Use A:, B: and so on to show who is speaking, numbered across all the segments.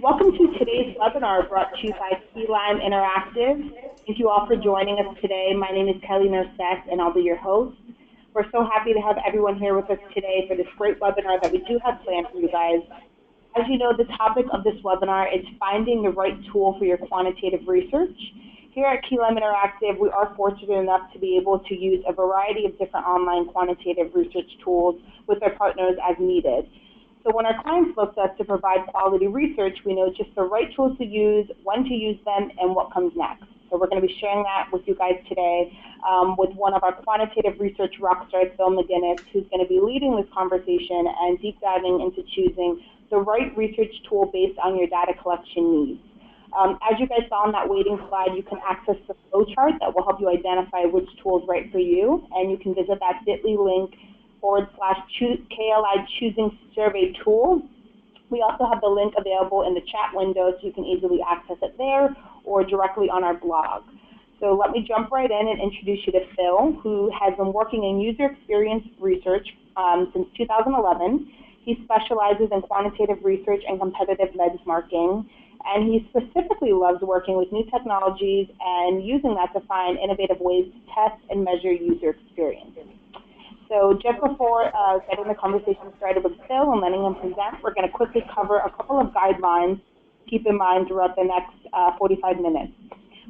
A: Welcome to today's webinar brought to you by Keyline Interactive. Thank you all for joining us today. My name is Kelly Merced, and I'll be your host. We're so happy to have everyone here with us today for this great webinar that we do have planned for you guys. As you know, the topic of this webinar is finding the right tool for your quantitative research. Here at Keyline Interactive, we are fortunate enough to be able to use a variety of different online quantitative research tools with our partners as needed. So when our clients look to us to provide quality research, we know just the right tools to use, when to use them, and what comes next. So we're going to be sharing that with you guys today with one of our quantitative research rock stars, Phil McGuinness, who's going to be leading this conversation and deep diving into choosing the right research tool based on your data collection needs. As you guys saw on that waiting slide, you can access the flowchart that will help you identify which tool is right for you, and you can visit that bit.ly link /KLI choosing survey tool. We also have the link available in the chat window so you can easily access it there or directly on our blog. So let me jump right in and introduce you to Phil, who has been working in user experience research since 2011. He specializes in quantitative research and competitive benchmarking, and he specifically loves working with new technologies and using that to find innovative ways to test and measure user experience. So just before getting the conversation started with Phil and letting him present, we're going to quickly cover a couple of guidelines to keep in mind throughout the next 45 minutes.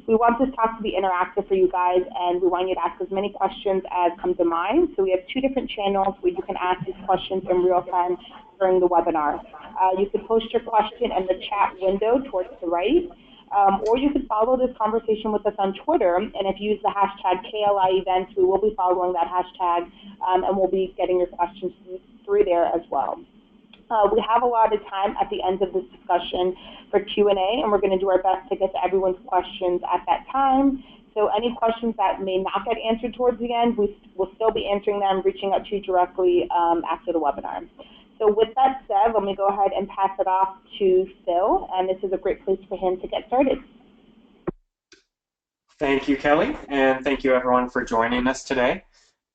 A: We want this talk to be interactive for you guys, and we want you to ask as many questions as come to mind. So we have two different channels where you can ask these questions in real time during the webinar. You can post your question in the chat window towards the right, or you can follow this conversation with us on Twitter, and if you use the hashtag KLI events, we will be following that hashtag, and we'll be getting your questions through there as well. We have a lot of time at the end of this discussion for Q&A, and we're going to do our best to get to everyone's questions at that time. So any questions that may not get answered towards the end, we'll still be answering them, reaching out to you directly after the webinar. So with that said, let me go ahead and pass it off to Phil, and this is a great place for him to get started.
B: Thank you, Kelly, and thank you everyone for joining us today.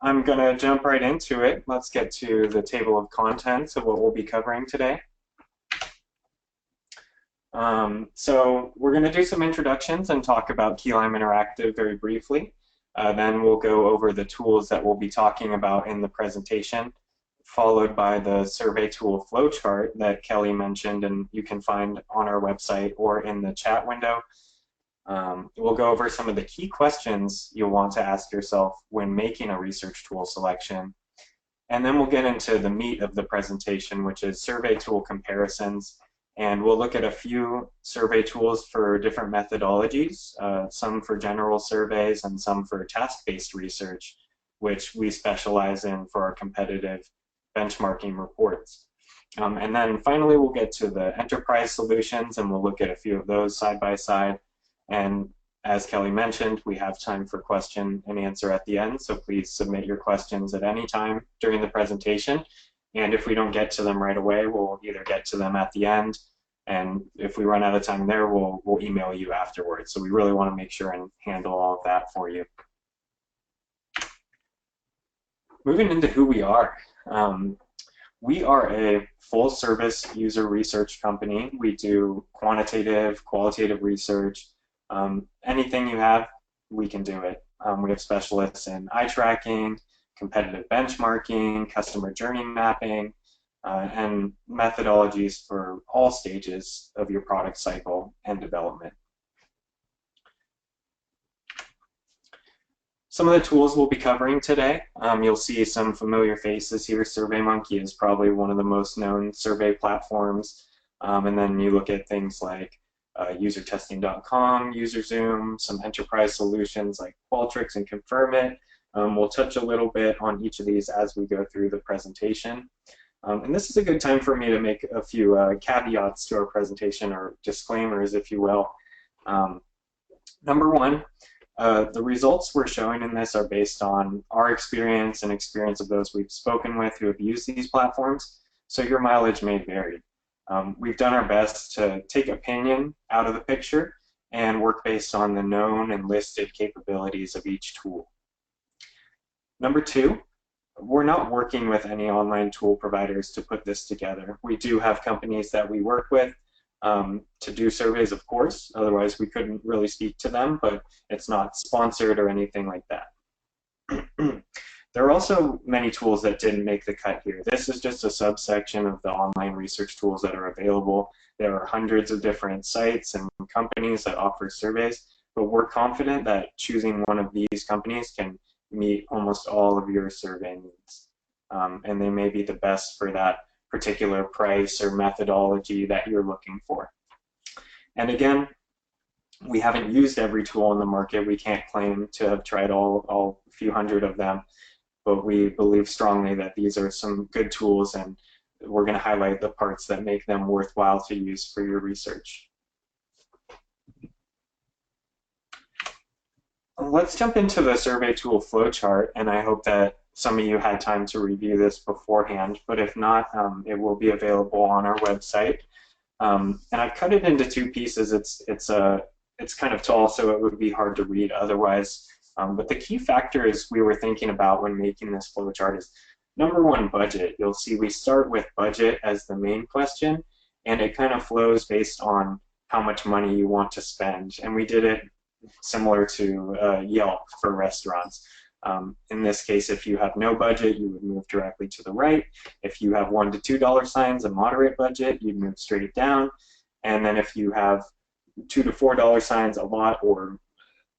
B: I'm going to jump right into it. Let's get to the table of contents of what we'll be covering today. So we're going to do some introductions and talk about Keyline Interactive very briefly. Then we'll go over the tools that we'll be talking about in the presentation, followed by the survey tool flowchart that Kelly mentioned, and you can find on our website or in the chat window. We'll go over some of the key questions you'll want to ask yourself when making a research tool selection. And then we'll get into the meat of the presentation, which is survey tool comparisons. And we'll look at a few survey tools for different methodologies, some for general surveys and some for task-based research, which we specialize in for our competitive benchmarking reports. And then finally, we'll get to the enterprise solutions, and we'll look at a few of those side by side. And as Kelly mentioned, we have time for question and answer at the end, so please submit your questions at any time during the presentation. And if we don't get to them right away, we'll either get to them at the end, and if we run out of time there, we'll email you afterwards. So we really want to make sure and handle all of that for you. Moving into who we are. We are a full-service user research company. We do quantitative, qualitative research. Anything you have, we can do it. We have specialists in eye tracking, competitive benchmarking, customer journey mapping, and methodologies for all stages of your product cycle and development. Some of the tools we'll be covering today, you'll see some familiar faces here. SurveyMonkey is probably one of the most known survey platforms. And then you look at things like UserTesting.com, UserZoom, some enterprise solutions like Qualtrics and Confirmit. We'll touch a little bit on each of these as we go through the presentation. And this is a good time for me to make a few caveats to our presentation, or disclaimers, if you will. Number one, the results we're showing in this are based on our experience and experience of those we've spoken with who have used these platforms, so your mileage may vary. We've done our best to take opinion out of the picture and work based on the known and listed capabilities of each tool. Number two, we're not working with any online tool providers to put this together. We do have companies that we work with, to do surveys, of course, otherwise we couldn't really speak to them, but it's not sponsored or anything like that. There are also many tools that didn't make the cut here. This is just a subsection of the online research tools that are available. There are hundreds of different sites and companies that offer surveys, but we're confident that choosing one of these companies can meet almost all of your survey needs. And they may be the best for that particular price or methodology that you're looking for. And again, we haven't used every tool in the market. We can't claim to have tried all few hundred of them, but we believe strongly that these are some good tools, and we're going to highlight the parts that make them worthwhile to use for your research. Let's jump into the survey tool Flowchart, and I hope that some of you had time to review this beforehand, but if not, it will be available on our website. And I've cut it into two pieces. It's kind of tall, so it would be hard to read otherwise. But the key factors we were thinking about when making this flowchart is, number one, budget. You'll see we start with budget as the main question, and it kind of flows based on how much money you want to spend. And we did it similar to Yelp for restaurants. In this case, if you have no budget, you would move directly to the right. If you have $1 to $2 signs, a moderate budget, you'd move straight down. And then if you have $2 to $4 signs, a lot, or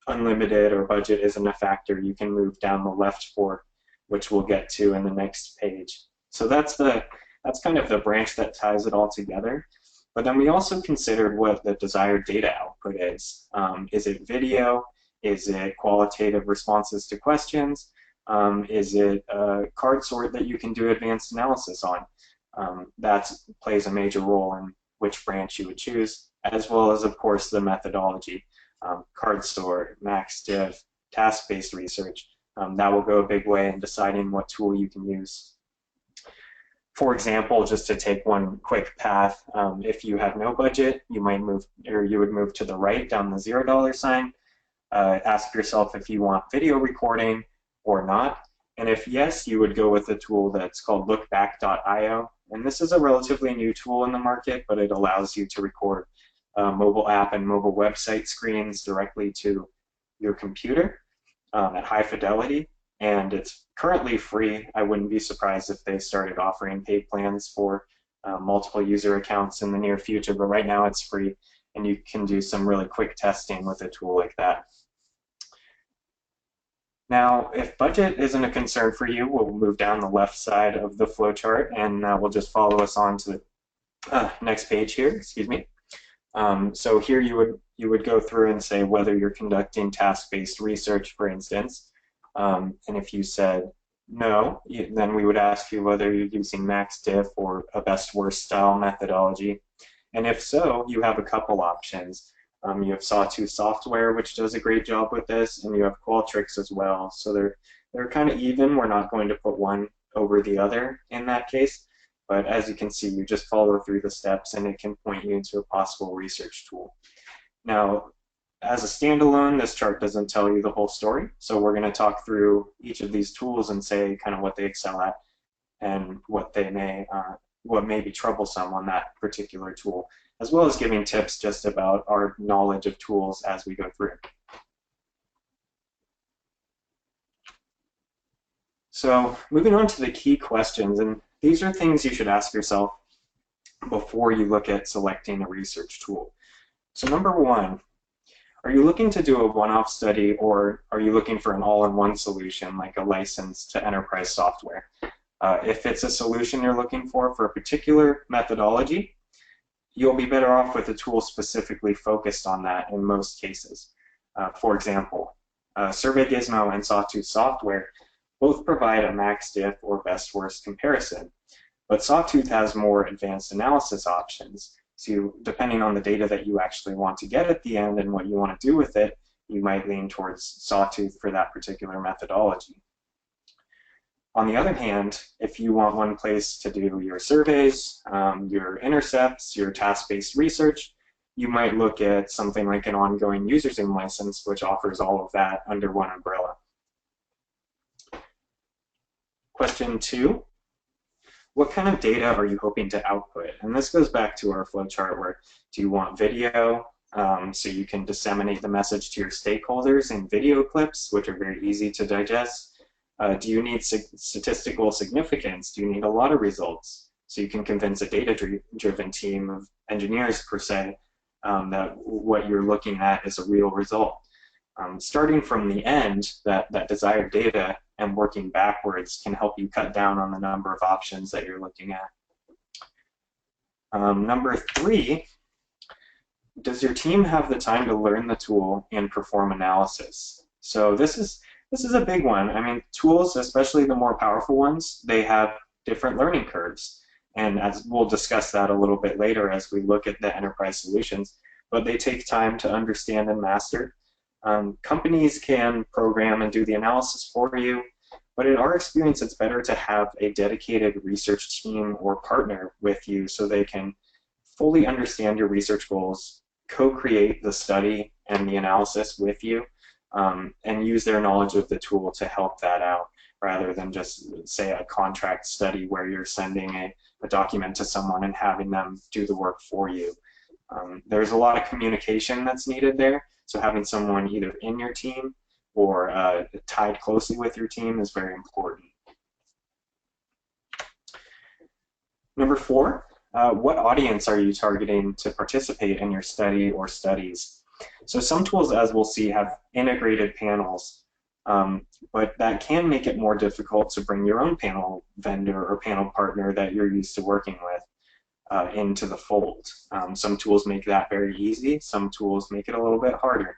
B: unlimited, or budget isn't a factor, you can move down the left fork, which we'll get to in the next page. So that's kind of the branch that ties it all together. But then we also considered what the desired data output is. Is it video? Is it qualitative responses to questions? Is it a card sort that you can do advanced analysis on? That plays a major role in which branch you would choose, as well as, of course, the methodology. Card sort, max diff, task-based research. That will go a big way in deciding what tool you can use. For example, just to take one quick path, if you have no budget, you might move, or you would move to the right down the $0 sign. Ask yourself if you want video recording or not, and if yes, you would go with a tool that's called lookback.io, and this is a relatively new tool in the market, but it allows you to record mobile app and mobile website screens directly to your computer at high fidelity, and it's currently free. I wouldn't be surprised if they started offering paid plans for multiple user accounts in the near future, but right now it's free, and you can do some really quick testing with a tool like that. Now, if budget isn't a concern for you, we'll move down the left side of the flowchart, and we'll just follow us on to the next page here. Excuse me. So here you would go through and say whether you're conducting task-based research, for instance, and if you said no, then we would ask you whether you're using max diff or a best-worst style methodology, and if so, you have a couple options. You have Sawtooth Software, which does a great job with this, and you have Qualtrics as well. So they're kind of even. We're not going to put one over the other in that case. But as you can see, you just follow through the steps, and it can point you into a possible research tool. Now, as a standalone, this chart doesn't tell you the whole story. So we're going to talk through each of these tools and say kind of what they excel at and what may be troublesome on that particular tool, as well as giving tips just about our knowledge of tools as we go through. So moving on to the key questions, and these are things you should ask yourself before you look at selecting a research tool. So number one, are you looking to do a one-off study, or are you looking for an all-in-one solution like a license to enterprise software? If it's a solution you're looking for a particular methodology, you'll be better off with a tool specifically focused on that in most cases. For example, SurveyGizmo and Sawtooth Software both provide a max diff or best-worst comparison, but Sawtooth has more advanced analysis options. So depending on the data that you actually want to get at the end and what you want to do with it, you might lean towards Sawtooth for that particular methodology. On the other hand, if you want one place to do your surveys, your intercepts, your task-based research, you might look at something like an ongoing user-Zoom license, which offers all of that under one umbrella. Question two, what kind of data are you hoping to output? And this goes back to our flowchart where do you want video so you can disseminate the message to your stakeholders in video clips, which are very easy to digest? Do you need statistical significance? Do you need a lot of results? So you can convince a data-driven team of engineers, per se, that what you're looking at is a real result. Starting from the end, that desired data, and working backwards can help you cut down on the number of options that you're looking at. Number 3, does your team have the time to learn the tool and perform analysis? So this is a big one. I mean, tools, especially the more powerful ones, they have different learning curves. And as we'll discuss that a little bit later as we look at the enterprise solutions, but they take time to understand and master. Companies can program and do the analysis for you, but in our experience, it's better to have a dedicated research team or partner with you so they can fully understand your research goals, co-create the study and the analysis with you, and use their knowledge of the tool to help that out, rather than just, say, a contract study where you're sending a document to someone and having them do the work for you. There's a lot of communication that's needed there, so having someone either in your team or tied closely with your team is very important. Number 4, what audience are you targeting to participate in your study or studies? So some tools, as we'll see, have integrated panels, but that can make it more difficult to bring your own panel vendor or panel partner that you're used to working with into the fold. Some tools make that very easy. Some tools make it a little bit harder.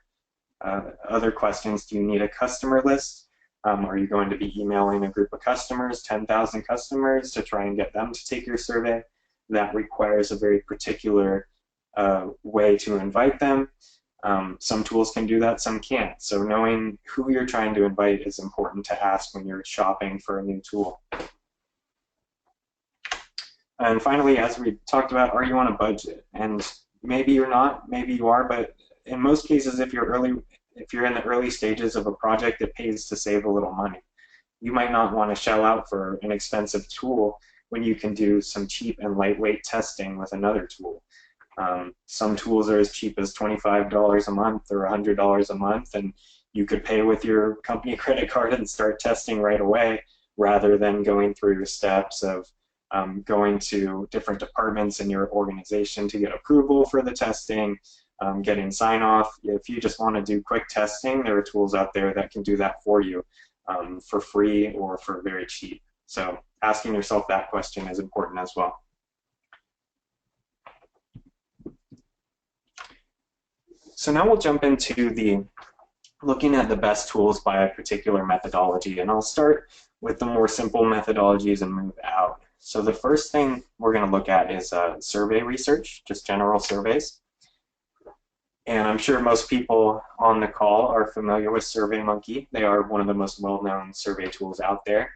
B: Other questions: do you need a customer list? Are you going to be emailing a group of customers, 10,000 customers, to try and get them to take your survey? That requires a very particular way to invite them. Some tools can do that, some can't. So knowing who you're trying to invite is important to ask when you're shopping for a new tool. And finally, as we talked about, are you on a budget? And maybe you're not, maybe you are, but in most cases, if you're in the early stages of a project, it pays to save a little money. You might not want to shell out for an expensive tool when you can do some cheap and lightweight testing with another tool. Some tools are as cheap as $25 a month or $100 a month, and you could pay with your company credit card and start testing right away, rather than going through your steps of going to different departments in your organization to get approval for the testing, getting sign-off. If you just want to do quick testing, there are tools out there that can do that for you for free or for very cheap. So asking yourself that question is important as well. So now we'll jump into looking at the best tools by a particular methodology, and I'll start with the more simple methodologies and move out. So the first thing we're going to look at is survey research, just general surveys. And I'm sure most people on the call are familiar with SurveyMonkey. They are one of the most well-known survey tools out there.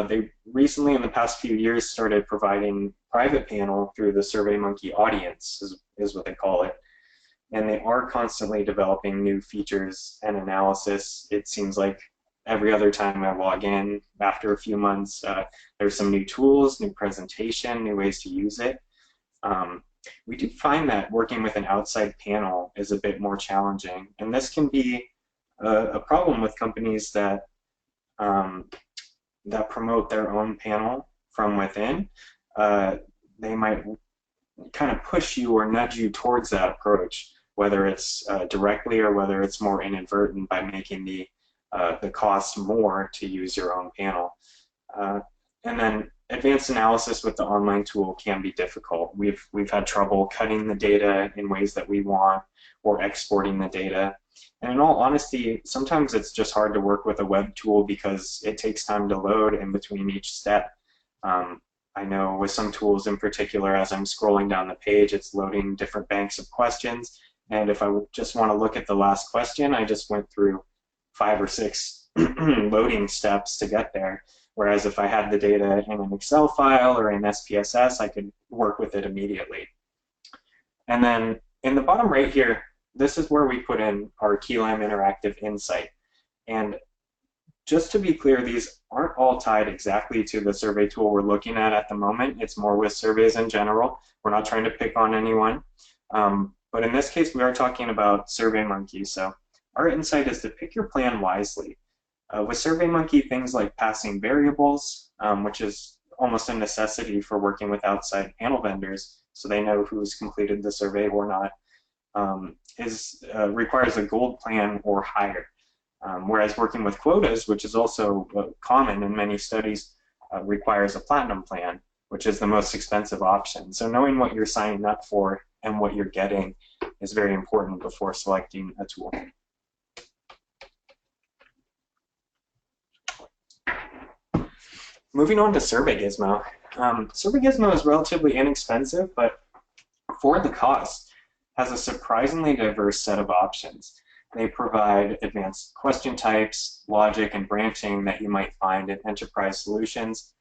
B: They recently, in the past few years, started providing private panel through the SurveyMonkey audience, is what they call it. And they are constantly developing new features and analysis. It seems like every other time I log in, after a few months, there's some new tools, new presentation, new ways to use it. We do find that working with an outside panel is a bit more challenging, and this can be a problem with companies that promote their own panel from within. They might kind of push you or nudge you towards that approach, whether it's directly or whether it's more inadvertent by making the cost more to use your own panel. And then advanced analysis with the online tool can be difficult. We've had trouble cutting the data in ways that we want or exporting the data. And in all honesty, sometimes it's just hard to work with a web tool because it takes time to load in between each step. I know with some tools in particular, as I'm scrolling down the page, it's loading different banks of questions. And if I just want to look at the last question, I just went through 5 or 6 loading steps to get there. Whereas if I had the data in an Excel file or in SPSS, I could work with it immediately. And then in the bottom right here, this is where we put in our Keylime Interactive Insight. And just to be clear, these aren't all tied exactly to the survey tool we're looking at the moment. It's more with surveys in general. We're not trying to pick on anyone. But in this case, we are talking about SurveyMonkey. So our insight is to pick your plan wisely. With SurveyMonkey, things like passing variables, which is almost a necessity for working with outside panel vendors, so they know who's completed the survey or not, requires a gold plan or higher. Whereas working with quotas, which is also common in many studies, requires a platinum plan, which is the most expensive option. So knowing what you're signing up for and what you're getting is very important before selecting a tool. Moving on to SurveyGizmo. SurveyGizmo is relatively inexpensive, but for the cost, has a surprisingly diverse set of options. They provide advanced question types, logic, and branching that you might find in enterprise solutions.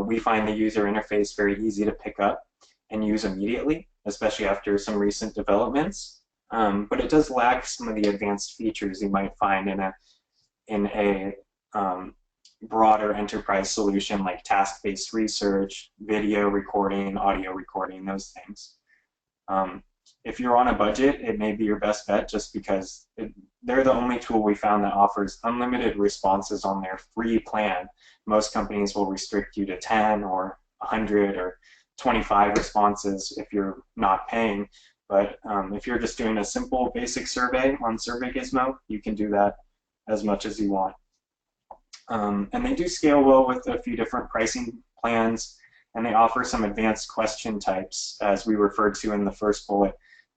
B: We find the user interface very easy to pick up and use immediately, especially after some recent developments. But it does lack some of the advanced features you might find in a broader enterprise solution like task-based research, video recording, audio recording, those things. If you're on a budget, it may be your best bet just because they're the only tool we found that offers unlimited responses on their free plan. Most companies will restrict you to 10 or 100 or 25 responses if you're not paying. But if you're just doing a simple basic survey on SurveyGizmo, you can do that as much as you want. And they do scale well with a few different pricing plans, and they offer some advanced question types, as we referred to in the first bullet,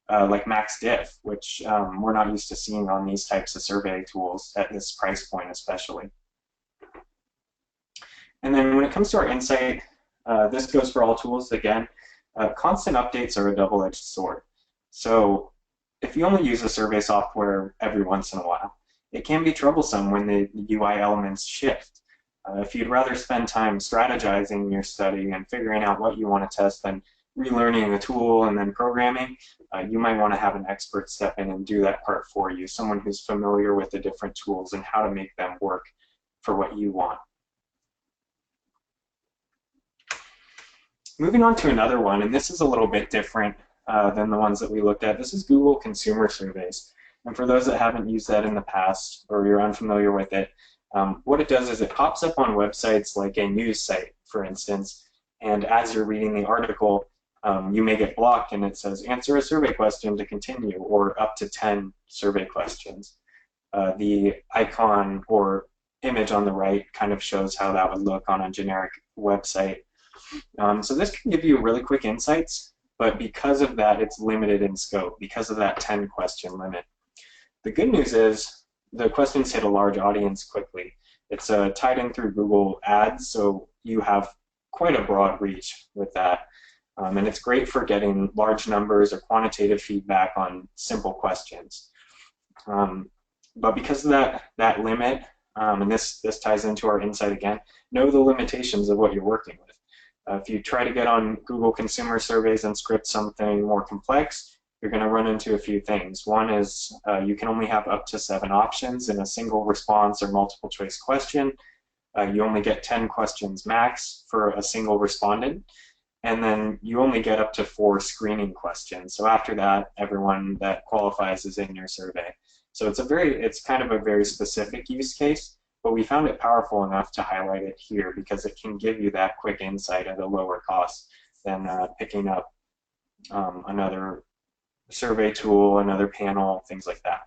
B: like max diff, which we're not used to seeing on these types of survey tools at this price point especially. And then when it comes to our insight, this goes for all tools again. Constant updates are a double-edged sword. So if you only use a survey software every once in a while, it can be troublesome when the UI elements shift. If you'd rather spend time strategizing your study and figuring out what you want to test than relearning the tool and then programming, you might want to have an expert step in and do that part for you, someone who's familiar with the different tools and how to make them work for what you want. Moving on to another one, and this is a little bit different than the ones that we looked at. This is Google Consumer Surveys. And for those that haven't used that in the past or you're unfamiliar with it, what it does is it pops up on websites like a news site, for instance, and as you're reading the article, you may get blocked and it says, answer a survey question to continue, or up to 10 survey questions. The icon or image on the right kind of shows how that would look on a generic website. So this can give you really quick insights, but because of that, it's limited in scope, because of that 10 question limit. The good news is the questions hit a large audience quickly. It's tied in through Google Ads, so you have quite a broad reach with that. And it's great for getting large numbers or quantitative feedback on simple questions. But because of that limit, and this ties into our insight again, know the limitations of what you're working with. If you try to get on Google Consumer Surveys and script something more complex, you're going to run into a few things. One is you can only have up to 7 options in a single response or multiple choice question. You only get 10 questions max for a single respondent. And then you only get up to 4 screening questions. So after that, everyone that qualifies is in your survey. So it's kind of a very specific use case, but we found it powerful enough to highlight it here because it can give you that quick insight at a lower cost than picking up another survey tool, another panel, things like that.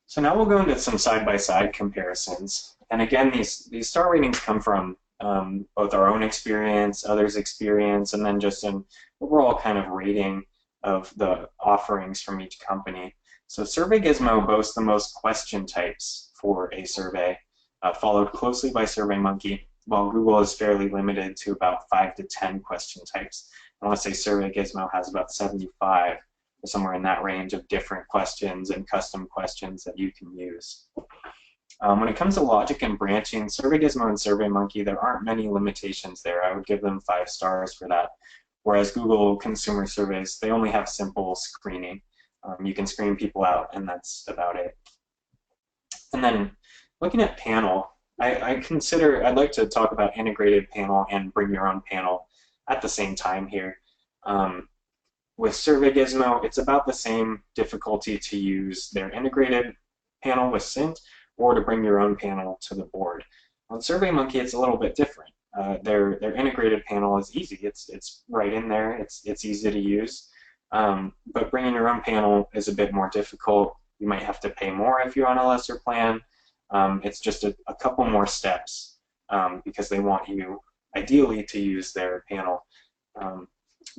B: So now we'll go into some side-by-side comparisons. And again, these star ratings come from both our own experience, others' experience, and then just an overall kind of rating of the offerings from each company. So SurveyGizmo boasts the most question types for a survey, followed closely by SurveyMonkey, while Google is fairly limited to about 5 to 10 question types. I want to say SurveyGizmo has about 75, or somewhere in that range of different questions and custom questions that you can use. When it comes to logic and branching, SurveyGizmo and SurveyMonkey, there aren't many limitations there. I would give them 5 stars for that. Whereas Google Consumer Surveys, they only have simple screening. You can screen people out, and that's about it. And then looking at panel, I'd like to talk about integrated panel and bring your own panel at the same time here. With SurveyGizmo, it's about the same difficulty to use their integrated panel with Cint or to bring your own panel to the board. On SurveyMonkey, it's a little bit different. Their integrated panel is easy. It's right in there. It's easy to use. But bringing your own panel is a bit more difficult. You might have to pay more if you're on a lesser plan. It's just a couple more steps because they want you ideally to use their panel.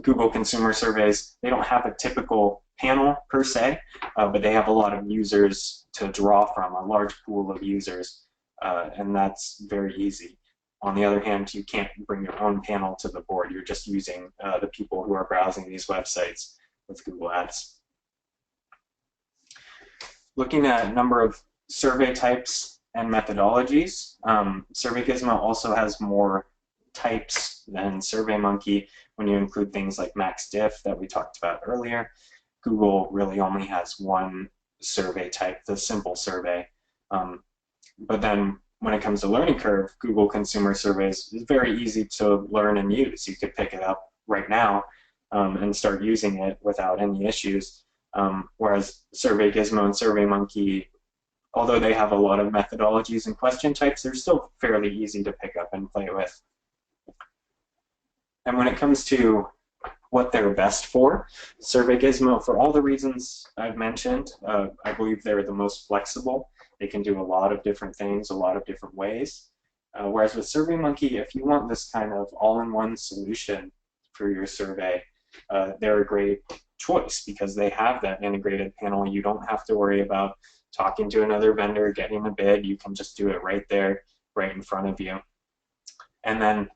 B: Google consumer surveys, they don't have a typical panel per se, but they have a lot of users to draw from, a large pool of users, and that's very easy. On the other hand, you can't bring your own panel to the board. You're just using the people who are browsing these websites with Google Ads. Looking at a number of survey types and methodologies, SurveyGizmo also has more types than SurveyMonkey when you include things like max diff that we talked about earlier. Google really only has one survey type, the simple survey. But then when it comes to learning curve, Google consumer surveys is very easy to learn and use. You could pick it up right now and start using it without any issues. Whereas SurveyGizmo and SurveyMonkey, although they have a lot of methodologies and question types, they're still fairly easy to pick up and play with. And when it comes to what they're best for, SurveyGizmo, for all the reasons I've mentioned, I believe they're the most flexible. They can do a lot of different things, a lot of different ways. Whereas with SurveyMonkey, if you want this kind of all-in-one solution for your survey, they're a great choice because they have that integrated panel. You don't have to worry about talking to another vendor, getting a bid. You can just do it right there, right in front of you. And then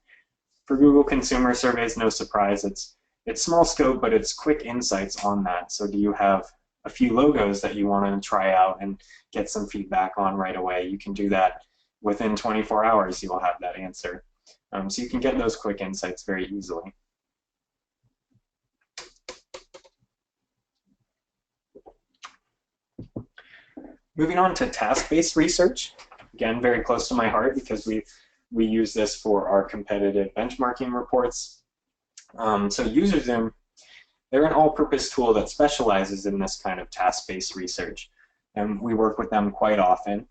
B: for Google consumer surveys, no surprise, it's small scope, but it's quick insights on that. So do you have a few logos that you want to try out and get some feedback on right away? You can do that within 24 hours. You will have that answer. So you can get those quick insights very easily. Moving on to task-based research, again, very close to my heart because we use this for our competitive benchmarking reports. So UserZoom, they're an all-purpose tool that specializes in this kind of task-based research, and we work with them quite often.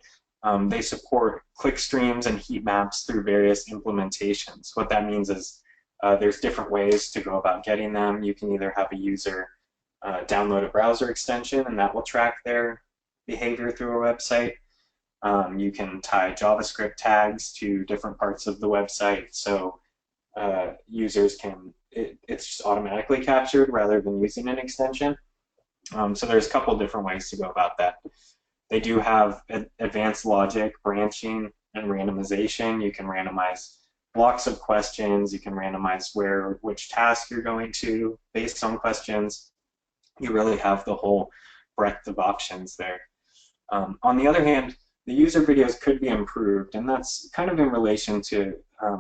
B: They support click streams and heat maps through various implementations. What that means is there's different ways to go about getting them. You can either have a user download a browser extension, and that will track their behavior through a website. You can tie JavaScript tags to different parts of the website, so users can, it's just automatically captured rather than using an extension. So there's a couple different ways to go about that. They do have advanced logic, branching, and randomization. You can randomize blocks of questions. You can randomize which task you're going to based on questions. You really have the whole breadth of options there. On the other hand, the user videos could be improved, and that's kind of in relation to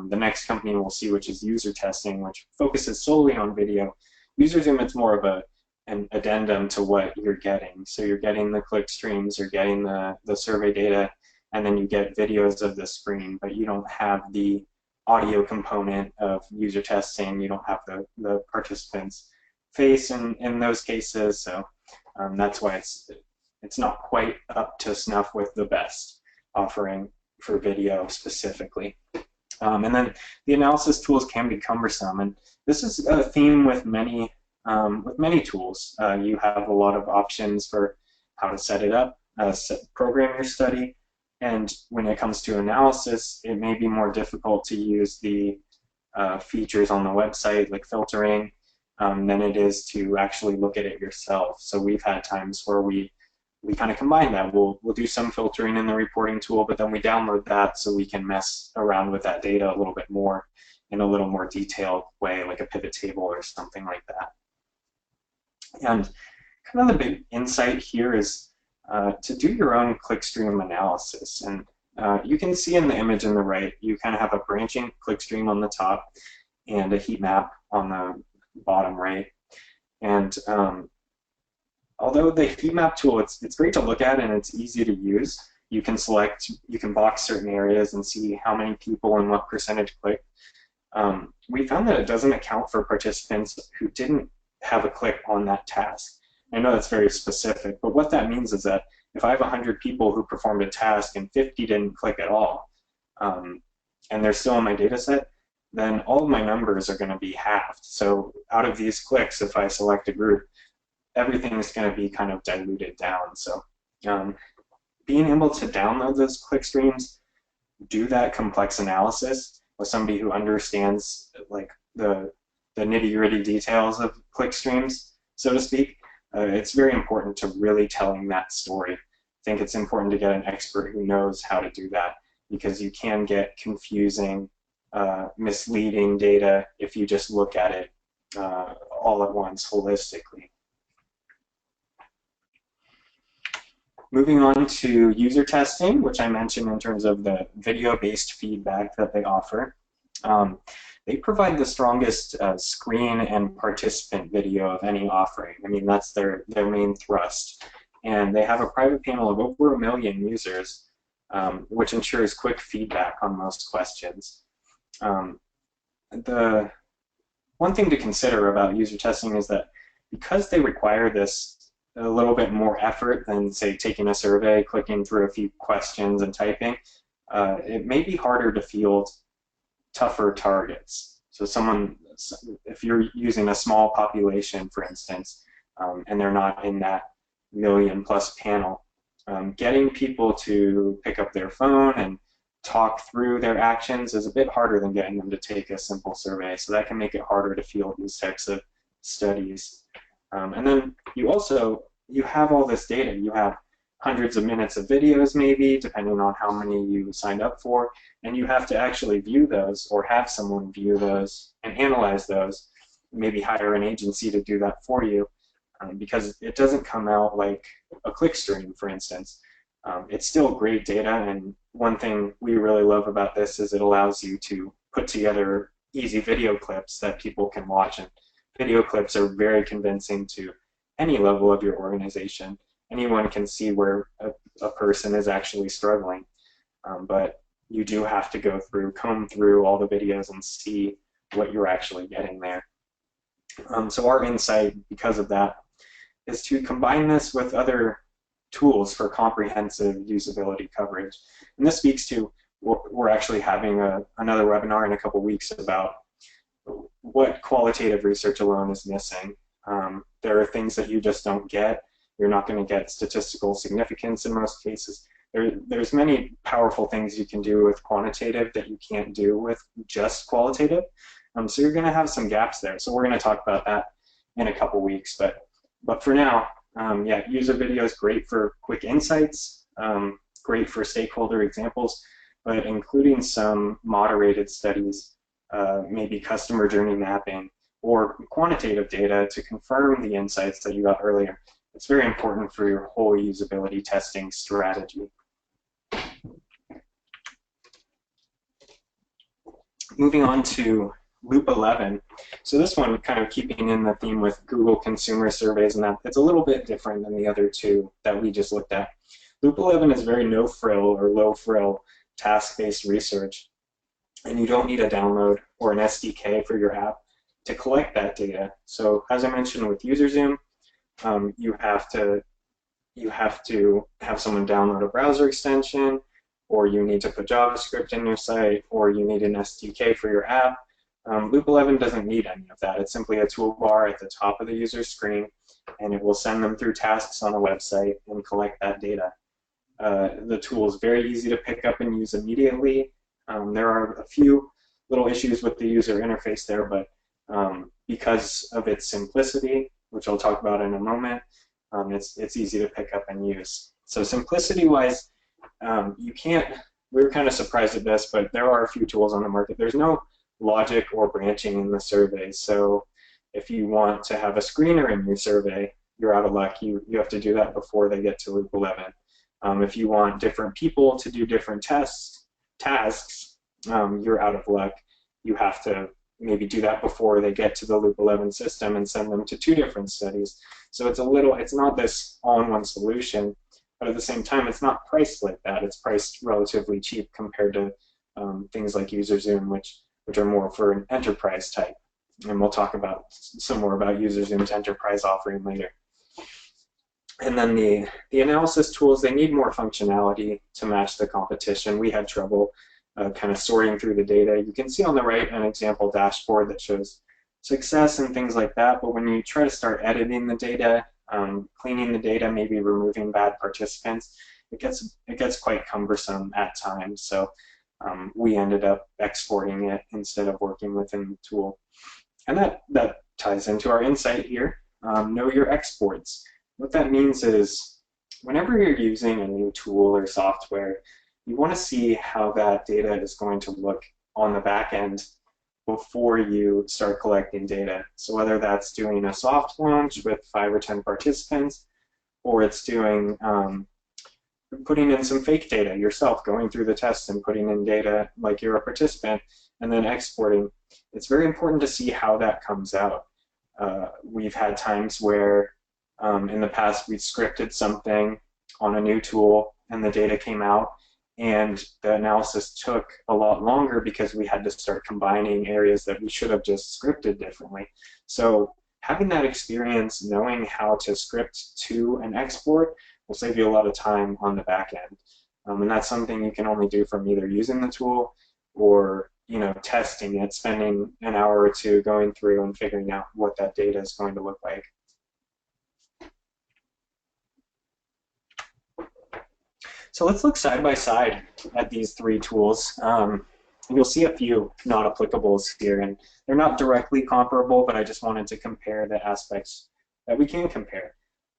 B: the next company we'll see, which is UserTesting, which focuses solely on video. UserZoom, it's more of an addendum to what you're getting. So you're getting the click streams, you're getting the survey data, and then you get videos of the screen, but you don't have the audio component of UserTesting. You don't have the participant's face in those cases, so that's why it's not quite up to snuff with the best offering for video specifically. And then the analysis tools can be cumbersome, and this is a theme with many tools. You have a lot of options for how to set it up, program your study, and when it comes to analysis, it may be more difficult to use the features on the website, like filtering, than it is to actually look at it yourself. So we've had times where we kind of combine that. We'll do some filtering in the reporting tool, but then we download that so we can mess around with that data a little bit more in a little more detailed way, like a pivot table or something like that. And kind of the big insight here is to do your own clickstream analysis. And you can see in the image on the right, you kind of have a branching clickstream on the top and a heat map on the bottom right. And although the heat map tool, it's great to look at and it's easy to use, you can box certain areas and see how many people and what percentage click. We found that it doesn't account for participants who didn't have a click on that task. I know that's very specific, but what that means is that if I have 100 people who performed a task and 50 didn't click at all, and they're still in my data set, then all of my numbers are going to be halved. So out of these clicks, if I select a group, everything is going to be kind of diluted down. So being able to download those click streams, do that complex analysis with somebody who understands like the nitty-gritty details of click streams, so to speak, it's very important to really telling that story. I think it's important to get an expert who knows how to do that, because you can get confusing, misleading data if you just look at it all at once holistically. Moving on to user testing, which I mentioned in terms of the video-based feedback that they offer. They provide the strongest screen and participant video of any offering. I mean, that's their main thrust. And they have a private panel of over 1 million users, which ensures quick feedback on most questions. The one thing to consider about user testing is that because they require this a little bit more effort than, say, taking a survey, clicking through a few questions and typing, it may be harder to field tougher targets. So if you're using a small population, for instance, and they're not in that million-plus panel, getting people to pick up their phone and talk through their actions is a bit harder than getting them to take a simple survey. So that can make it harder to field these types of studies. And then you have all this data. You have hundreds of minutes of videos, maybe, depending on how many you signed up for, and you have to actually view those or have someone view those and analyze those, maybe hire an agency to do that for you, because it doesn't come out like a click stream, for instance. It's still great data, and one thing we really love about this is it allows you to put together easy video clips that people can watch, and video clips are very convincing to any level of your organization. Anyone can see where a person is actually struggling, but you do have to comb through all the videos and see what you're actually getting there. So our insight, because of that, is to combine this with other tools for comprehensive usability coverage. And this speaks to, we're actually having another webinar in a couple weeks about what qualitative research alone is missing. There are things that you just don't get. You're not going to get statistical significance in most cases. There's many powerful things you can do with quantitative that you can't do with just qualitative. So you're going to have some gaps there. So we're going to talk about that in a couple weeks. But for now, yeah, user video is great for quick insights, great for stakeholder examples, but including some moderated studies, maybe customer journey mapping, or quantitative data to confirm the insights that you got earlier. It's very important for your whole usability testing strategy. Moving on to Loop 11. So this one, kind of keeping in the theme with Google consumer surveys, and that it's a little bit different than the other two that we just looked at. Loop 11 is very no-frill or low-frill task-based research, and you don't need a download or an SDK for your app to collect that data. So as I mentioned with UserZoom, you have to have someone download a browser extension, or you need to put JavaScript in your site, or you need an SDK for your app. Loop 11 doesn't need any of that. It's simply a toolbar at the top of the user screen, and it will send them through tasks on a website and collect that data. The tool is very easy to pick up and use immediately. There are a few little issues with the user interface there, but because of its simplicity, which I'll talk about in a moment, it's easy to pick up and use. So simplicity-wise, we were kind of surprised at this, but there are a few tools on the market. There's no logic or branching in the survey. So if you want to have a screener in your survey, you're out of luck. You have to do that before they get to Loop 11. If you want different people to do different tasks, you're out of luck. You have to maybe do that before they get to the Loop 11 system and send them to 2 different studies. So it's not this all-in-one solution. but at the same time, it's not priced like that. It's priced relatively cheap compared to things like UserZoom, which are more for an enterprise type. And we'll talk about some more about UserZoom's enterprise offering later. And then the analysis tools, they need more functionality to match the competition. We had trouble kind of sorting through the data. You can see on the right an example dashboard that shows success and things like that, but when you try to start editing the data, cleaning the data, maybe removing bad participants, it gets quite cumbersome at times. So we ended up exporting it instead of working within the tool. And that ties into our insight here, know your exports. What that means is whenever you're using a new tool or software, you want to see how that data is going to look on the back end before you start collecting data. So whether that's doing a soft launch with 5 or 10 participants, or it's doing putting in some fake data yourself, going through the test and putting in data like you're a participant, and then exporting, it's very important to see how that comes out. We've had times where in the past we scripted something on a new tool and the data came out, and the analysis took a lot longer because we had to start combining areas that we should have just scripted differently. So having that experience, knowing how to script to an export, will save you a lot of time on the back end. And that's something you can only do from either using the tool or testing it, spending an hour or two going through and figuring out what that data is going to look like. So let's look side by side at these 3 tools. You'll see a few not applicables here, and they're not directly comparable, but I just wanted to compare the aspects that we can compare.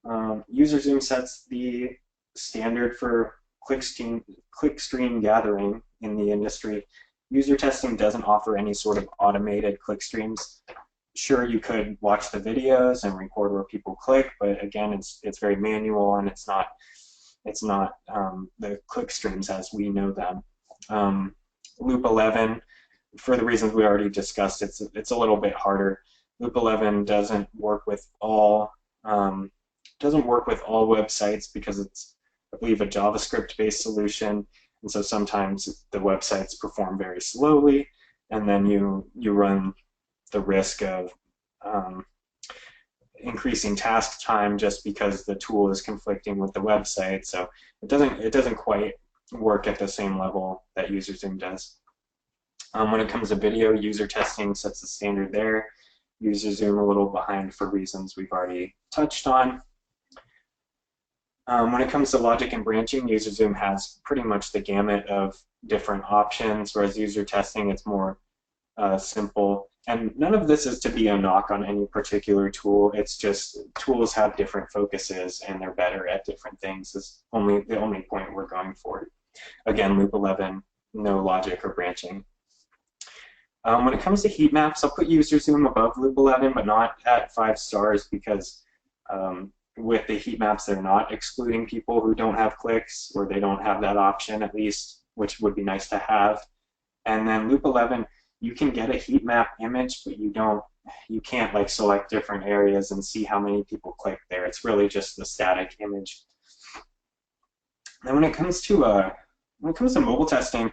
B: UserZoom sets the standard for clickstream gathering in the industry. UserTesting doesn't offer any sort of automated clickstreams. Sure, you could watch the videos and record where people click, but again, it's very manual, and it's not the clickstreams as we know them. Loop 11, for the reasons we already discussed, it's a little bit harder. Loop 11 doesn't work with all websites because it's, I believe, a JavaScript-based solution, and so sometimes the websites perform very slowly, and then you run the risk of increasing task time just because the tool is conflicting with the website. So it doesn't quite work at the same level that UserZoom does. When it comes to video, UserTesting sets the standard there. UserZoom a little behind for reasons we've already touched on. When it comes to logic and branching, UserZoom has pretty much the gamut of different options, whereas UserTesting, it's more simple. And none of this is to be a knock on any particular tool. It's just tools have different focuses and they're better at different things is the only point we're going for. Again, Loop 11, no logic or branching. When it comes to heat maps, I'll put UserZoom above Loop 11, but not at 5 stars because with the heat maps, they're not excluding people who don't have clicks, or they don't have that option at least, which would be nice to have. And then Loop 11, you can get a heat map image, but you can't like select different areas and see how many people click there. It's really just the static image. And when it comes to mobile testing,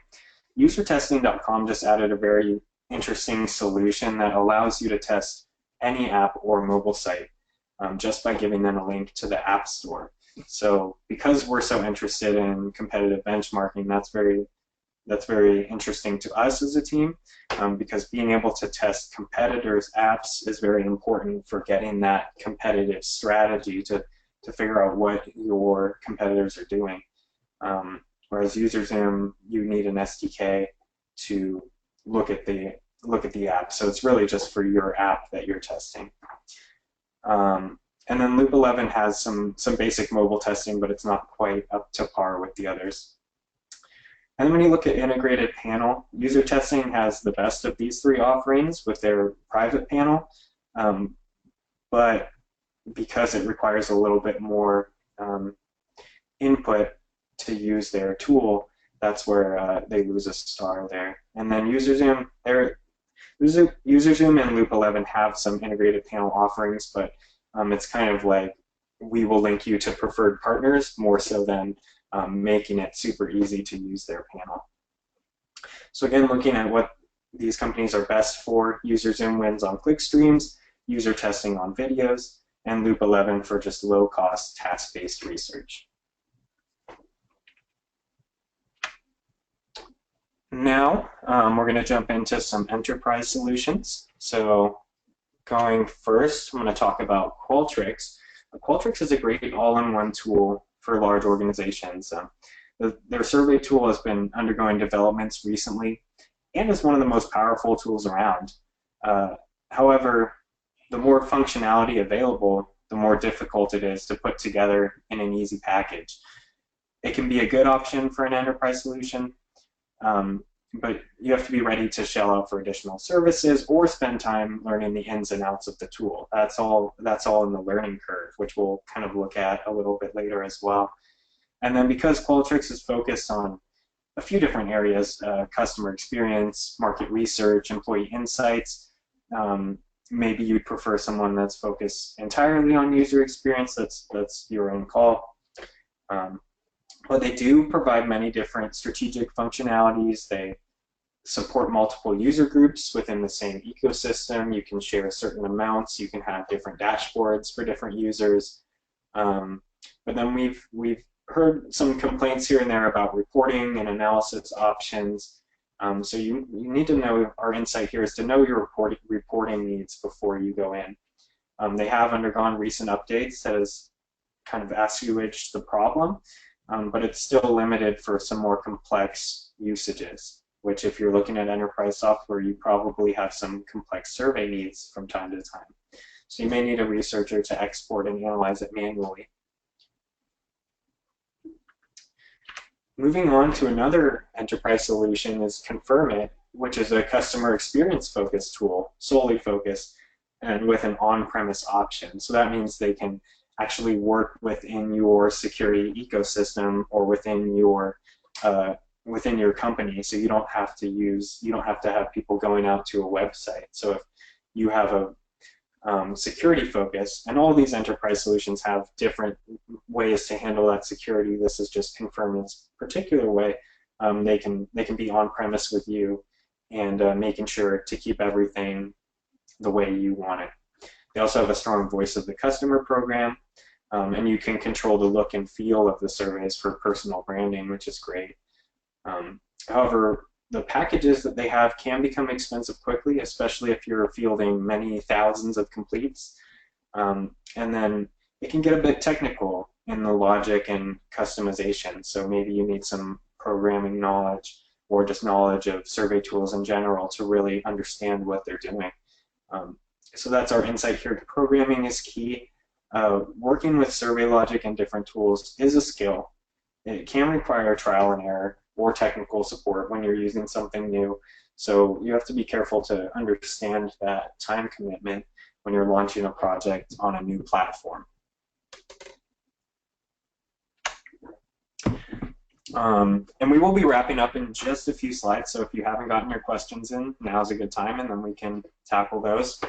B: UserTesting.com just added a very interesting solution that allows you to test any app or mobile site just by giving them a link to the App Store. So because we're so interested in competitive benchmarking, that's very interesting to us as a team because being able to test competitors' apps is very important for getting that competitive strategy to figure out what your competitors are doing. Whereas UserZoom, you need an SDK to look at the app. So it's really just for your app that you're testing. And then Loop 11 has some basic mobile testing, but it's not quite up to par with the others. And then when you look at integrated panel, UserTesting has the best of these 3 offerings with their private panel, but because it requires a little bit more input to use their tool, that's where they lose a star there. And then UserZoom and Loop 11 have some integrated panel offerings, but it's kind of like we will link you to preferred partners more so than making it super easy to use their panel. So again, looking at what these companies are best for: user zoom wins on click streams, user testing on videos, and Loop 11 for just low-cost task-based research. Now we're going to jump into some enterprise solutions. So going first, I'm going to talk about Qualtrics. Qualtrics is a great all-in-one tool for large organizations. Their survey tool has been undergoing developments recently and is one of the most powerful tools around. However, the more functionality available, the more difficult it is to put together in an easy package. It can be a good option for an enterprise solution, but you have to be ready to shell out for additional services or spend time learning the ins and outs of the tool. That's all in the learning curve, which we'll kind of look at a little bit later as well. And then because Qualtrics is focused on a few different areas, customer experience, market research, employee insights, maybe you'd prefer someone that's focused entirely on user experience. That's your own call. But they do provide many different strategic functionalities. They support multiple user groups within the same ecosystem. You can share certain amounts. You can have different dashboards for different users. But then we've heard some complaints here and there about reporting and analysis options. So you need to know, our insight here is to know your reporting needs before you go in. They have undergone recent updates that has kind of assuaged the problem, but it's still limited for some more complex usages, which if you're looking at enterprise software, you probably have some complex survey needs from time to time. So you may need a researcher to export and analyze it manually. Moving on to another enterprise solution is Confirmit, which is a customer experience focused tool, solely focused, and with an on-premise option. So that means they can actually work within your security ecosystem or within your company. So you don't have to have people going out to a website. So if you have a security focus, and all these enterprise solutions have different ways to handle that security. This is just Confirmit's particular way. They can be on premise with you and making sure to keep everything the way you want it. They also have a strong voice of the customer program, and you can control the look and feel of the surveys for personal branding, which is great. However, the packages that they have can become expensive quickly, especially if you're fielding many thousands of completes. And then it can get a bit technical in the logic and customization. So maybe you need some programming knowledge or just knowledge of survey tools in general to really understand what they're doing. So that's our insight here. Programming is key. Working with survey logic and different tools is a skill. It can require trial and error or technical support when you're using something new. So you have to be careful to understand that time commitment when you're launching a project on a new platform. And we will be wrapping up in just a few slides, so if you haven't gotten your questions in, now's a good time, and then we can tackle those.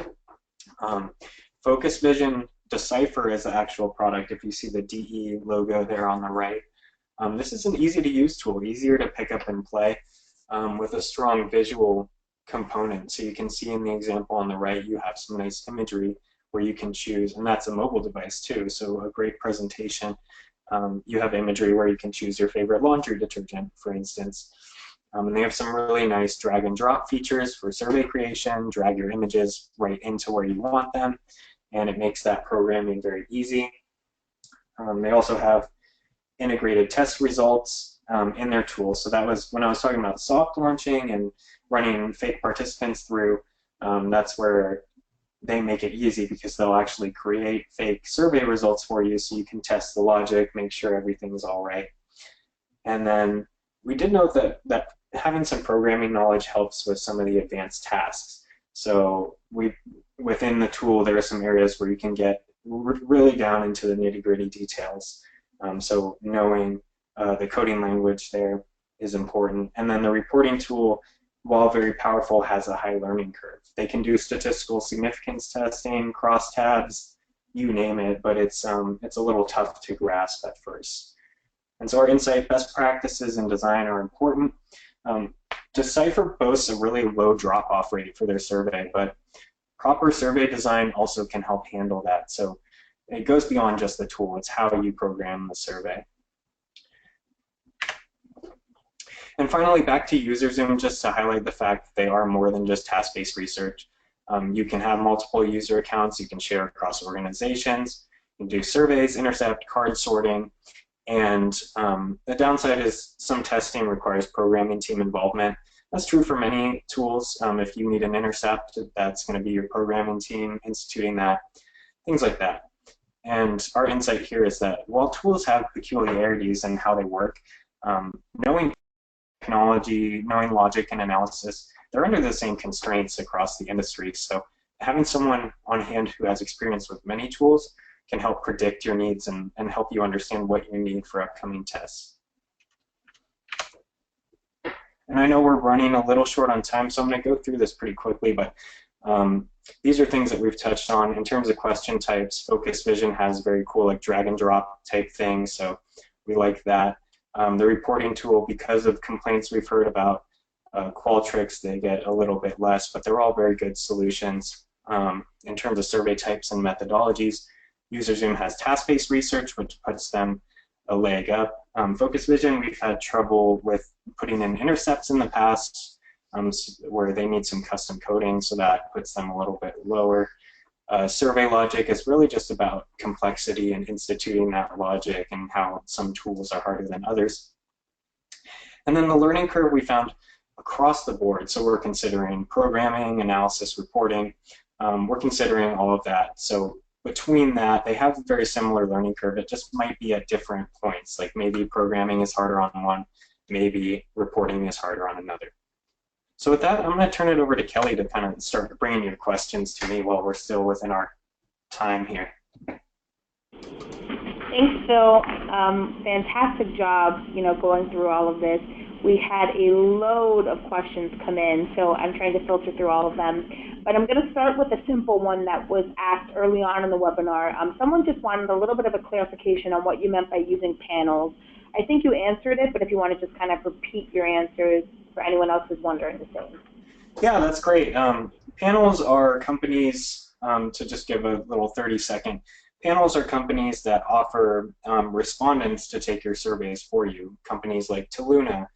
B: Focus Vision Decipher is the actual product, if you see the DE logo there on the right. This is an easy-to-use tool, easier to pick up and play, with a strong visual component. So you can see in the example on the right, you have some nice imagery where you can choose, and that's a mobile device too, so a great presentation. You have imagery where you can choose your favorite laundry detergent, for instance. And they have some really nice drag and drop features for survey creation, drag your images right into where you want them, and it makes that programming very easy. They also have integrated test results in their tools. So that was when I was talking about soft launching and running fake participants through, that's where they make it easy because they'll actually create fake survey results for you so you can test the logic, make sure everything's all right. And then we did note that having some programming knowledge helps with some of the advanced tasks. So within the tool, there are some areas where you can get really down into the nitty-gritty details. So knowing the coding language there is important. And then the reporting tool, while very powerful, has a high learning curve. They can do statistical significance testing, crosstabs, you name it, but it's a little tough to grasp at first. And so our insight: best practices in design are important. Decipher boasts a really low drop-off rate for their survey, but proper survey design also can help handle that. So it goes beyond just the tool. It's how you program the survey. And finally, back to UserZoom, just to highlight the fact that they are more than just task-based research. You can have multiple user accounts. You can share across organizations. You can do surveys, intercept, card sorting. And the downside is some testing requires programming team involvement. That's true for many tools. If you need an intercept, that's going to be your programming team instituting that, things like that. And our insight here is that while tools have peculiarities in how they work, knowing technology, knowing logic and analysis, they're under the same constraints across the industry. So having someone on hand who has experience with many tools can help predict your needs and help you understand what you need for upcoming tests. And I know we're running a little short on time, so I'm going to go through this pretty quickly, but these are things that we've touched on. In terms of question types, Focus Vision has very cool like drag and drop type things, so we like that. The reporting tool, because of complaints we've heard about Qualtrics, they get a little bit less, but they're all very good solutions. In terms of survey types and methodologies, UserZoom has task-based research, which puts them a leg up. Focus Vision, we've had trouble with putting in intercepts in the past, where they need some custom coding, so that puts them a little bit lower. Survey logic is really just about complexity and instituting that logic and how some tools are harder than others. And then the learning curve we found across the board, so we're considering programming, analysis, reporting, we're considering all of that. So between that, they have a very similar learning curve. It just might be at different points, like maybe programming is harder on one, maybe reporting is harder on another. So with that, I'm going to turn it over to Kelly to kind of start bringing your questions to me while we're still within our time here.
A: Thanks, Phil. Fantastic job, going through all of this. We had a load of questions come in, so I'm trying to filter through all of them. But I'm going to start with a simple one that was asked early on in the webinar. Someone just wanted a little bit of a clarification on what you meant by using panels. I think you answered it, but if you want to just kind of repeat your answers for anyone else who's wondering the same.
B: Yeah, that's great. Panels are companies, to just give a little 30-second, panels are companies that offer respondents to take your surveys for you. Companies like Toluna,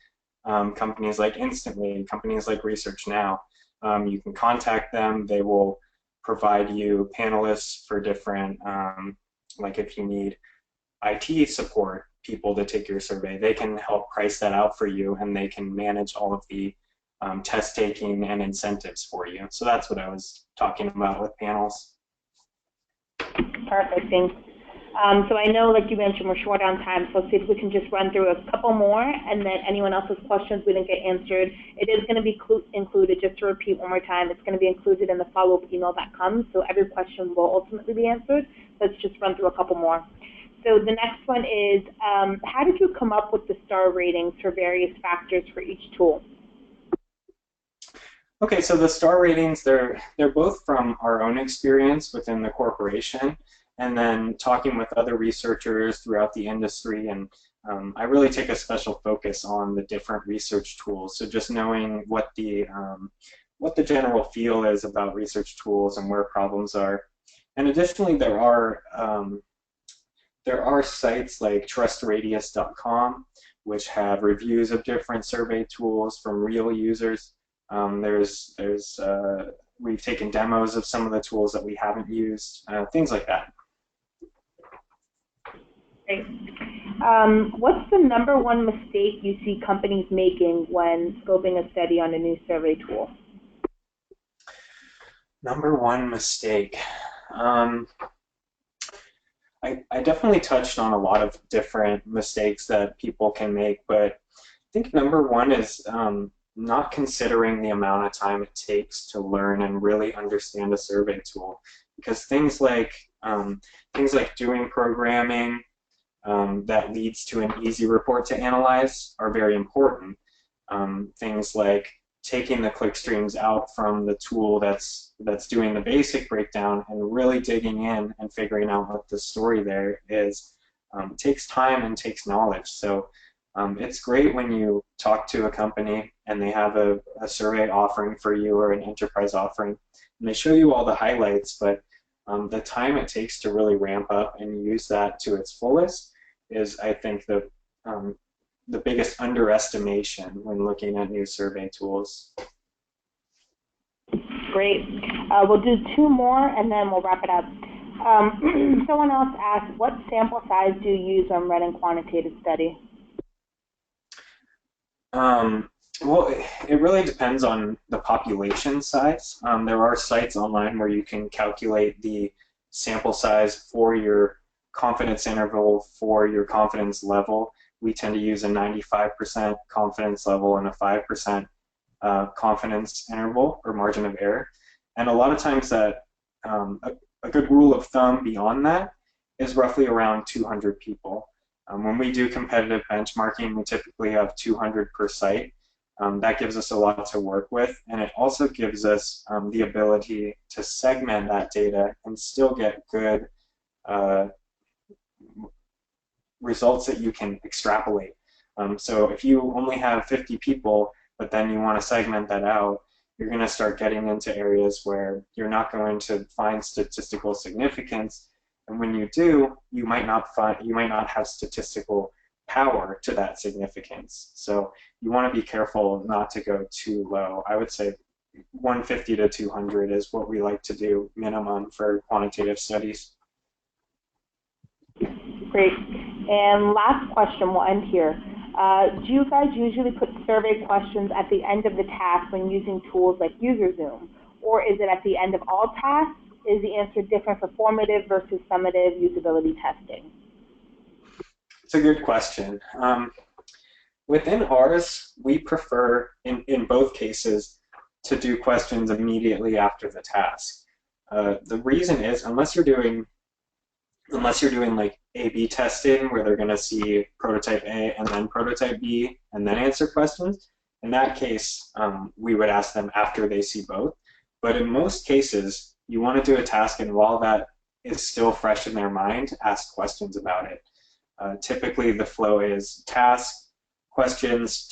B: companies like Instantly, companies like Research Now. You can contact them. They will provide you panelists for different, like if you need IT support people to take your survey, they can help price that out for you, and they can manage all of the test taking and incentives for you. So that's what I was talking about with panels.
A: Perfect, thanks. So I know, like you mentioned, we're short on time, so let's see if we can just run through a couple more, and then anyone else's questions we didn't get answered. It is going to be included, just to repeat one more time, it's going to be included in the follow-up email that comes, so every question will ultimately be answered. Let's just run through a couple more. So the next one is, how did you come up with the star ratings for various factors for each tool?
B: Okay, so the star ratings, they're both from our own experience within the corporation, and then talking with other researchers throughout the industry. And I really take a special focus on the different research tools. So just knowing what the general feel is about research tools and where problems are. And additionally, there are sites like trustradius.com, which have reviews of different survey tools from real users. We've taken demos of some of the tools that we haven't used, things like that.
A: Great. What's the #1 mistake you see companies making when scoping a study on a new survey tool?
B: #1 mistake. I definitely touched on a lot of different mistakes that people can make, but I think #1 is not considering the amount of time it takes to learn and really understand a survey tool, because things like doing programming that leads to an easy report to analyze are very important. Things like taking the click streams out from the tool that's doing the basic breakdown and really digging in and figuring out what the story there is takes time and takes knowledge. So it's great when you talk to a company and they have a survey offering for you or an enterprise offering, and they show you all the highlights, but the time it takes to really ramp up and use that to its fullest is, I think, the biggest underestimation when looking at new survey tools.
A: Great. We'll do two more and then we'll wrap it up. Someone else asked, what sample size do you use when running quantitative study?
B: Well, it really depends on the population size. There are sites online where you can calculate the sample size for your confidence interval, for your confidence level. We tend to use a 95% confidence level and a 5% confidence interval or margin of error. And a lot of times that a good rule of thumb beyond that is roughly around 200 people. When we do competitive benchmarking, we typically have 200 per site. That gives us a lot to work with, and it also gives us the ability to segment that data and still get good results that you can extrapolate. So if you only have 50 people, but then you want to segment that out, you're going to start getting into areas where you're not going to find statistical significance, and when you do, you might not have statistical power to that significance. So you want to be careful not to go too low. I would say 150 to 200 is what we like to do minimum for quantitative studies.
A: Great. And last question, we'll end here. Do you guys usually put survey questions at the end of the task when using tools like UserZoom? Or is it at the end of all tasks? Is the answer different for formative versus summative usability testing?
B: It's a good question. Within ours, we prefer, in both cases, to do questions immediately after the task. The reason is, unless you're doing like A/B testing, where they're going to see prototype A and then prototype B and then answer questions, in that case, we would ask them after they see both. But in most cases, you want to do a task, and while that is still fresh in their mind, ask questions about it. Typically, the flow is task, questions,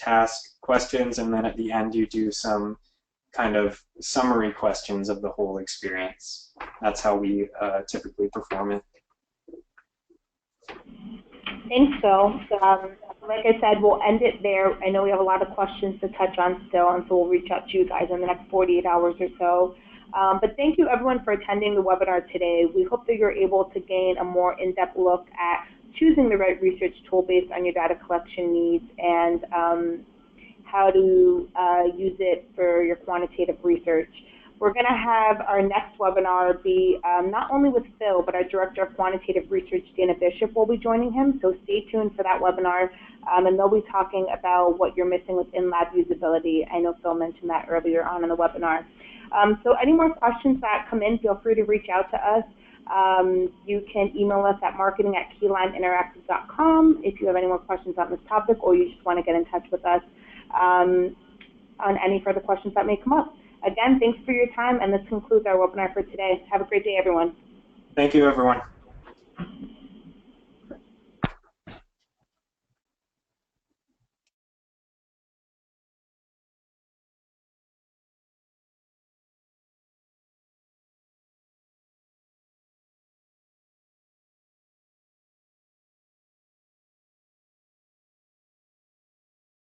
B: and then at the end you do some kind of summary questions of the whole experience. That's how we typically perform it.
A: Thanks, Phil. Like I said, we'll end it there. I know we have a lot of questions to touch on still, and so we'll reach out to you guys in the next 48 hours or so. But thank you, everyone, for attending the webinar today. We hope that you're able to gain a more in-depth look at choosing the right research tool based on your data collection needs and how to use it for your quantitative research. We're going to have our next webinar be not only with Phil, but our Director of Quantitative Research, Dana Bishop, will be joining him. So stay tuned for that webinar. And they'll be talking about what you're missing with in-lab usability. I know Phil mentioned that earlier on in the webinar. So any more questions that come in, feel free to reach out to us. You can email us at marketing@keylineinteractive.com if you have any more questions on this topic, or you just want to get in touch with us on any further questions that may come up. Again, thanks for your time, and this concludes our webinar for today. Have a great day, everyone.
B: Thank you, everyone.